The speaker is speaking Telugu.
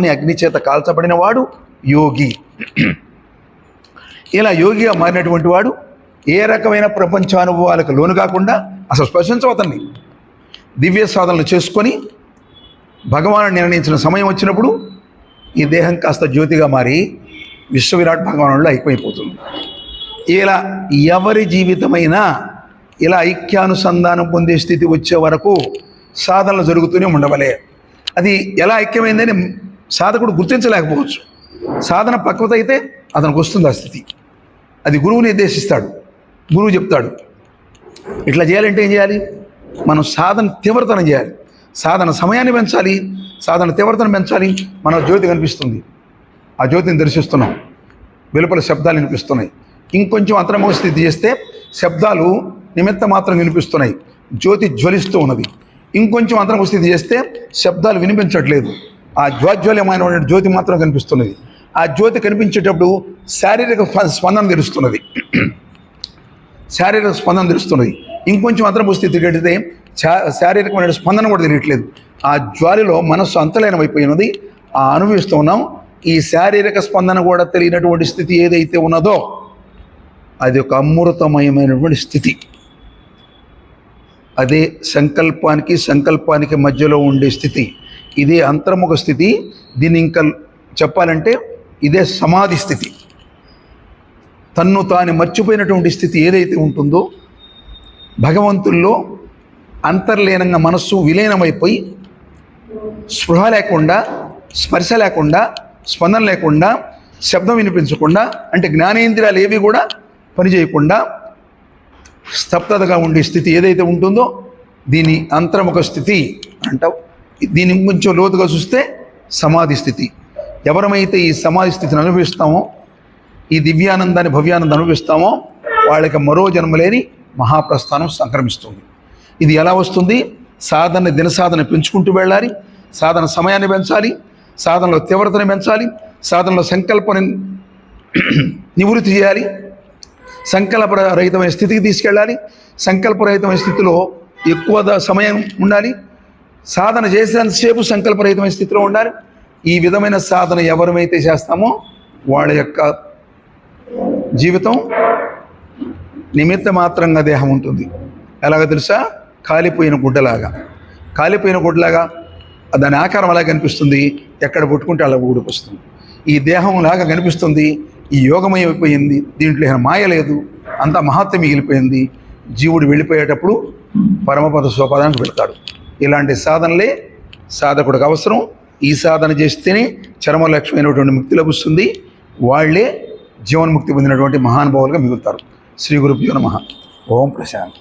అగ్ని చేత కాల్చబడిన వాడు యోగి. ఇలా యోగిగా మారినటువంటి వాడు ఏ రకమైన ప్రపంచానుభవాలకు లోను కాకుండా అసలు స్పర్శించవతన్ని దివ్య సాధనలు చేసుకొని భగవాను నిర్ణయించిన సమయం వచ్చినప్పుడు ఈ దేహం కాస్త జ్యోతిగా మారి విశ్వవిరాట్ భగవానుల్లో ఐక్యమైపోతుంది. ఇలా ఎవరి జీవితమైనా ఇలా ఐక్యానుసంధానం పొందే స్థితి వచ్చే వరకు సాధనలు జరుగుతూనే ఉండవలే. అది ఎలా ఐక్యమైందని సాధకుడు గుర్తించలేకపోవచ్చు. సాధన పక్వత అయితే అతనికి వస్తుంది ఆ స్థితి. అది గురువు నిర్దేశిస్తాడు, గురువు చెప్తాడు ఇట్లా చేయాలంటే ఏం చేయాలి, మనం సాధన తీవ్రతను చేయాలి, సాధన సమయాన్ని పెంచాలి, సాధన తీవ్రతను పెంచాలి. మన జ్యోతి కనిపిస్తుంది, ఆ జ్యోతిని దర్శిస్తున్నాం, వెలుపల శబ్దాలు వినిపిస్తున్నాయి. ఇంకొంచెం అంతర్ముఖ స్థితి చేస్తే శబ్దాలు నిమిత్త మాత్రం వినిపిస్తున్నాయి, జ్యోతి జ్వలిస్తూ ఉన్నది. ఇంకొంచెం అంతర్ముఖ స్థితి చేస్తే శబ్దాలు వినిపించట్లేదు, ఆ జ్వాజ్వల్యమైన జ్యోతి మాత్రం కనిపిస్తున్నది. ఆ జ్యోతి కనిపించేటప్పుడు శారీరక స్పందన తెలుస్తున్నది, శారీరక స్పందన తెలుస్తున్నది. ఇంకొంచెం అంతర్ముఖ స్థితి కడితే శారీరకమైన స్పందన కూడా తెలియట్లేదు. ఆ జ్వాలిలో మనస్సు అంతలీనమైపోయినది, ఆ అనుభవిస్తూ ఉన్నాం. ఈ శారీరక స్పందన కూడా తెలియనటువంటి స్థితి ఏదైతే ఉన్నదో అది ఒక అమృతమయమైనటువంటి స్థితి. అదే సంకల్పానికి మధ్యలో ఉండే స్థితి, ఇదే అంతర్ముఖ స్థితి. దీన్ని ఇంకా చెప్పాలంటే ఇదే సమాధి స్థితి. తన్ను తాను మర్చిపోయినటువంటి స్థితి ఏదైతే ఉంటుందో, భగవంతుల్లో అంతర్లీనంగా మనస్సు విలీనమైపోయి స్పృహ లేకుండా, స్పర్శ లేకుండా, స్పందన లేకుండా, శబ్దం వినిపించకుండా, అంటే జ్ఞానేంద్రియాలు ఏవి కూడా పనిచేయకుండా స్తబ్దతగా ఉండే స్థితి ఏదైతే ఉంటుందో దీని అంతర్ముఖ స్థితి అంటావు. దీన్ని కొంచెం లోతుగా చూస్తే సమాధి స్థితి. ఎవరమైతే ఈ సమాధి స్థితిని అనుభవిస్తామో, ఈ దివ్యానందాన్ని భవ్యానందాన్ని అనుభవిస్తామో వాళ్ళకి మరో జన్మ లేని మహాప్రస్థానం సంక్రమిస్తుంది. ఇది ఎలా వస్తుంది? సాధన దినసాధన పెంచుకుంటూ వెళ్ళాలి, సాధన సమయాన్ని పెంచాలి, సాధనలో తీవ్రతని పెంచాలి, సాధనలో సంకల్పని నివృత్తి చేయాలి, సంకల్పరహితమైన స్థితికి తీసుకెళ్ళాలి, సంకల్పరహితమైన స్థితిలో ఎక్కువ సమయం ఉండాలి, సాధన చేసేంతసేపు సంకల్పరహితమైన స్థితిలో ఉండాలి. ఈ విధమైన సాధన ఎవరమైతే చేస్తామో వాళ్ళ యొక్క జీవితం నిమిత్త మాత్రంగా దేహం ఉంటుంది. ఎలాగ తెలుసా? కాలిపోయిన గుడ్డలాగా దాని ఆకారం అలా కనిపిస్తుంది, ఎక్కడ పుట్టుకుంటే అలా ఊడిపోస్తుంది. ఈ దేహం లాగా కనిపిస్తుంది, ఈ యోగమయమైపోయింది, దీంట్లో మాయ లేదు, అంతా మహత్వం మిగిలిపోయింది. జీవుడు వెళ్ళిపోయేటప్పుడు పరమపద స్వపదానికి వెళ్తాడు. ఇలాంటి సాధనలే సాధకుడికి అవసరం. ఈ సాధన చేస్తేనే చరమలక్ష్యమైనటువంటి ముక్తి లభిస్తుంది. వాళ్ళే జీవన్ముక్తి పొందినటువంటి మహానుభావులుగా మిగులుతారు. శ్రీ గురుభ్యో నమః. ఓం ప్రశాంత్.